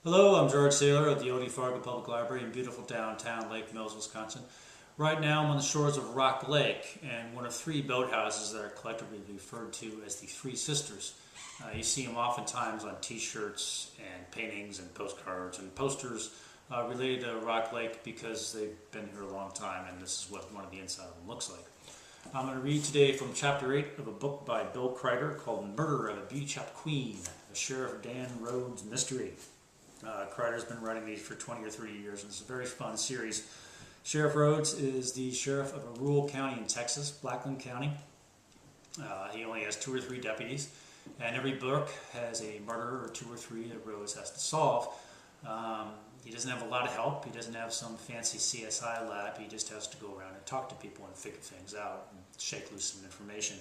Hello, I'm George Saylor of the O.D. Fargo Public Library in beautiful downtown Lake Mills, Wisconsin. Right now I'm on the shores of Rock Lake and one of three boathouses that are collectively referred to as the Three Sisters. You see them oftentimes on t-shirts and paintings and postcards and posters related to Rock Lake because they've been here a long time and this is what one of the inside of them looks like. I'm going to read today from Chapter 8 of a book by Bill Crider called Murder of a Beauty Shop Queen, a Sheriff Dan Rhodes mystery. Crider's been writing these for 20 or 30 years, and it's a very fun series. Sheriff Rhodes is the sheriff of a rural county in Texas, Blackland County. He only has 2 or 3 deputies, and every book has a murder or 2 or 3 that Rhodes has to solve. He doesn't have a lot of help. He doesn't have some fancy CSI lab. He just has to go around and talk to people and figure things out and shake loose some information.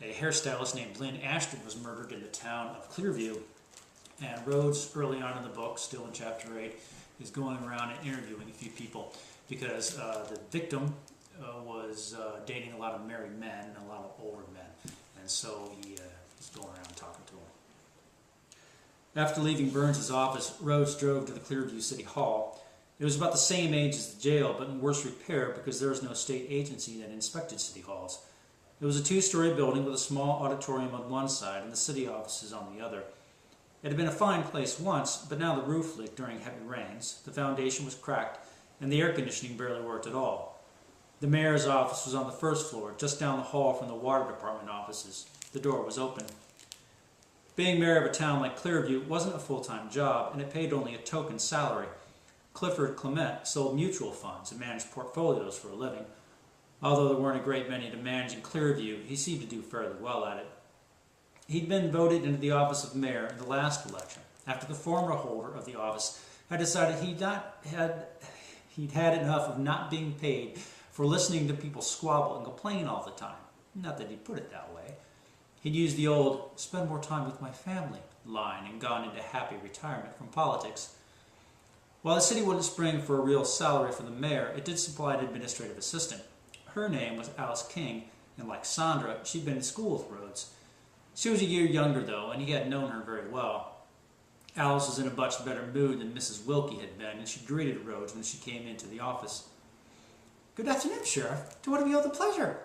A hairstylist named Lynn Ashton was murdered in the town of Clearview. And Rhodes, early on in the book, still in Chapter 8, is going around and interviewing a few people because the victim was dating a lot of married men and a lot of older men. And so he's going around talking to them. After leaving Burns' office, Rhodes drove to the Clearview City Hall. It was about the same age as the jail, but in worse repair because there was no state agency that inspected city halls. It was a 2-story building with a small auditorium on one side and the city offices on the other. It had been a fine place once, but now the roof leaked during heavy rains, the foundation was cracked, and the air conditioning barely worked at all. The mayor's office was on the first floor, just down the hall from the water department offices. The door was open. Being mayor of a town like Clearview wasn't a full-time job, and it paid only a token salary. Clifford Clement sold mutual funds and managed portfolios for a living. Although there weren't a great many to manage in Clearview, he seemed to do fairly well at it. He'd been voted into the office of mayor in the last election, after the former holder of the office had decided he'd had enough of not being paid for listening to people squabble and complain all the time. Not that he put it that way. He'd used the old, "spend more time with my family" line and gone into happy retirement from politics. While the city wouldn't spring for a real salary for the mayor, it did supply an administrative assistant. Her name was Alice King, and like Sandra, she'd been in school with Rhodes. She was a year younger, though, and he had known her very well. Alice was in a much better mood than Mrs. Wilkie had been, and she greeted Rhodes when she came into the office. "Good afternoon, Sheriff. To what have you all the pleasure?"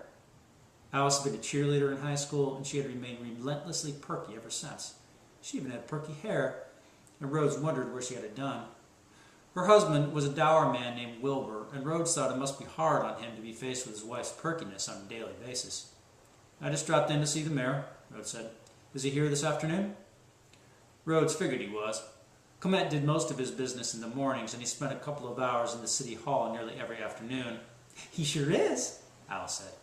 Alice had been a cheerleader in high school, and she had remained relentlessly perky ever since. She even had perky hair, and Rhodes wondered where she had it done. Her husband was a dour man named Wilbur, and Rhodes thought it must be hard on him to be faced with his wife's perkiness on a daily basis. "I just dropped in to see the mayor," Rhodes said. "Is he here this afternoon?" Rhodes figured he was. Clement did most of his business in the mornings, and he spent a couple of hours in the city hall nearly every afternoon. "He sure is," Alice said.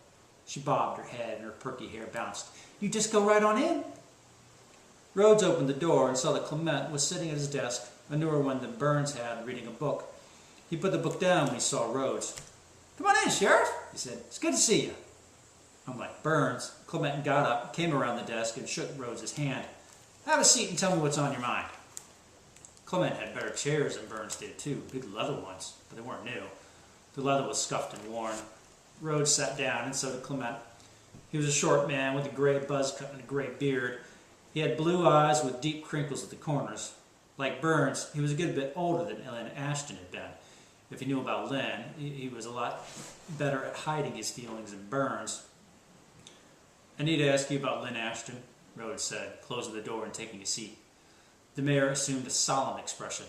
She bobbed her head, and her perky hair bounced. "You just go right on in." Rhodes opened the door and saw that Clement was sitting at his desk, a newer one than Burns had, reading a book. He put the book down when he saw Rhodes. "Come on in, Sheriff," he said. "It's good to see you." Unlike Burns, Clement got up, came around the desk, and shook Rhodes' hand. "Have a seat and tell me what's on your mind." Clement had better chairs than Burns did, too, big leather ones, but they weren't new. The leather was scuffed and worn. Rhodes sat down, and so did Clement. He was a short man with a gray buzz cut and a gray beard. He had blue eyes with deep crinkles at the corners. Like Burns, he was a good bit older than Lynn Ashton had been. If you knew about Lynn, he was a lot better at hiding his feelings than Burns. "I need to ask you about Lynn Ashton," Rhodes said, closing the door and taking a seat. The mayor assumed a solemn expression.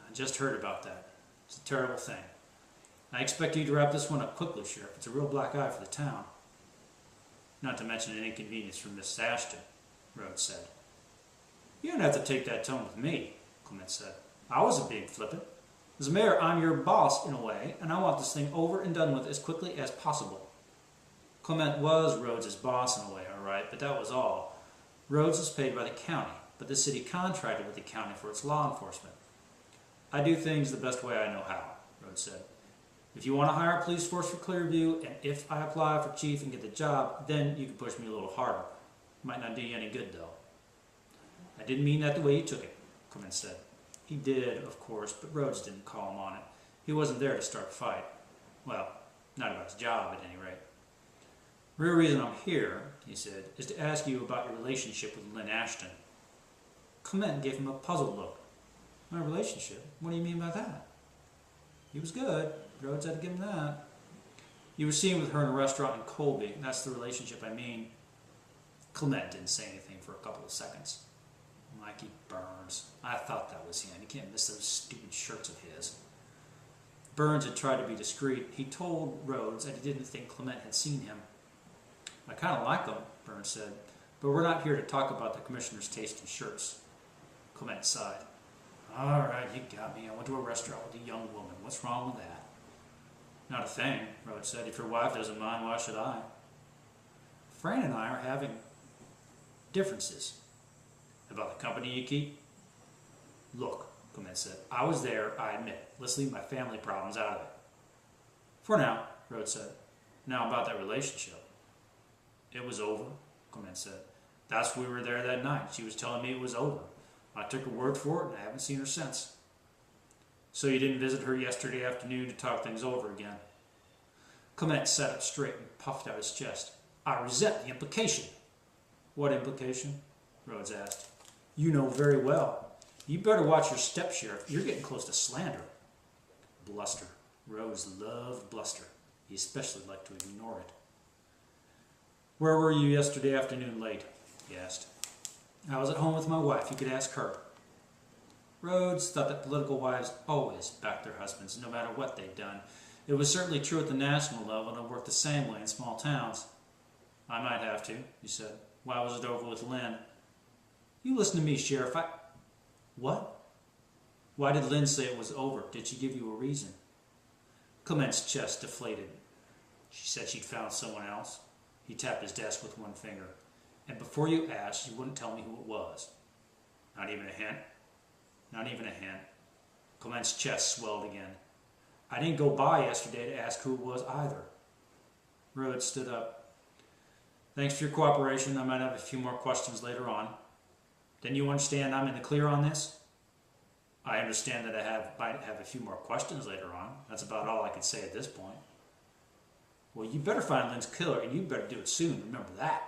"I just heard about that. It's a terrible thing. I expect you to wrap this one up quickly, Sheriff. It's a real black eye for the town." "Not to mention an inconvenience for Miss Ashton," Rhodes said. "You don't have to take that tone with me," Clement said. "I wasn't being flippant. As mayor, I'm your boss in a way, and I want this thing over and done with as quickly as possible." Clement was Rhodes' boss in a way, all right, but that was all. Rhodes was paid by the county, but the city contracted with the county for its law enforcement. "I do things the best way I know how," Rhodes said. "If you want to hire a police force for Clearview, and if I apply for chief and get the job, then you can push me a little harder. Might not do you any good, though." "I didn't mean that the way you took it," Clement said. He did, of course, but Rhodes didn't call him on it. He wasn't there to start a fight. Well, not about his job, at any rate. "The real reason I'm here," he said, "is to ask you about your relationship with Lynn Ashton." Clement gave him a puzzled look. My relationship? What do you mean by that? He was good. Rhodes had to give him that. You were seen with her in a restaurant in Colby. That's the relationship I mean. Clement didn't say anything for a couple of seconds. Mikey Burns. I thought that was him. You can't miss those stupid shirts of his. Burns had tried to be discreet. He told Rhodes that he didn't think Clement had seen him. I kind of like him, Burns said, but we're not here to talk about the commissioner's taste in shirts. Clement sighed. All right, you got me. I went to a restaurant with a young woman. What's wrong with that? Not a thing, Rhodes said. If your wife doesn't mind, why should I? Fran and I are having differences. About the company you keep? Look, Clement said, I was there, I admit. Let's leave my family problems out of it. For now, Rhodes said. Now about that relationship. It was over, Clement said. That's why we were there that night. She was telling me it was over. I took her word for it, and I haven't seen her since. So you didn't visit her yesterday afternoon to talk things over again? Clement sat up straight and puffed out his chest. I resent the implication. What implication? Rhodes asked. You know very well. You better watch your step, Sheriff. You're getting close to slander. Bluster. Rhodes loved bluster. He especially liked to ignore it. Where were you yesterday afternoon late? He asked. I was at home with my wife. You could ask her. Rhodes thought that political wives always backed their husbands, no matter what they'd done. It was certainly true at the national level, and it worked the same way in small towns. I might have to, he said. Why was it over with Lynn? You listen to me, Sheriff. What? Why did Lynn say it was over? Did she give you a reason? Clement's chest deflated. She said she'd found someone else. He tapped his desk with one finger. And before you asked, you wouldn't tell me who it was. Not even a hint? Not even a hint. Clement's chest swelled again. I didn't go by yesterday to ask who it was either. Rhodes stood up. Thanks for your cooperation. I might have a few more questions later on. Then you understand I'm in the clear on this? I understand that I might have a few more questions later on. That's about all I can say at this point. Well, you better find Lynn's killer, and you better do it soon. Remember that.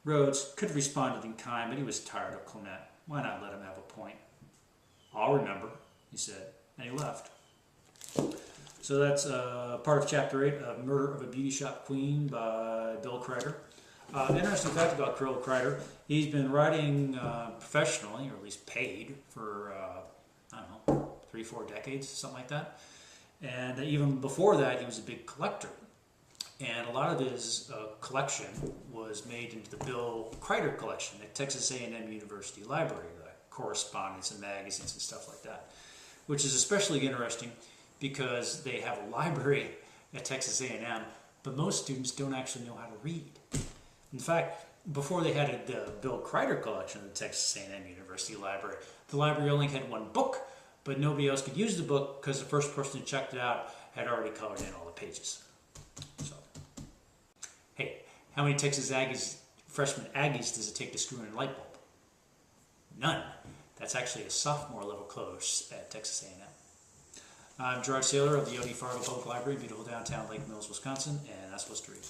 Rhodes could have responded in kind, but he was tired of Clement. Why not let him have a point? I'll remember, he said, and he left. So that's part of Chapter 8 of Murder of a Beauty Shop Queen by Bill Crider. Interesting fact about Crider, he's been writing professionally, or at least paid, for, 3-4 decades, something like that. And even before that, he was a big collector. And a lot of his collection was made into the Bill Crider collection at Texas A&M University Library, correspondence and magazines and stuff like that, which is especially interesting because they have a library at Texas A&M, but most students don't actually know how to read. In fact, before they had the Bill Crider collection at the Texas A&M University Library, the library only had one book, but nobody else could use the book because the first person who checked it out had already colored in all the pages. So, hey, how many Texas freshman Aggies does it take to screw in a light bulb? None. That's actually a sophomore level course at Texas A&M. I'm Gerard Saylor of the O.D. Fargo Public Library, beautiful downtown Lake Mills, Wisconsin, and that's what's to read.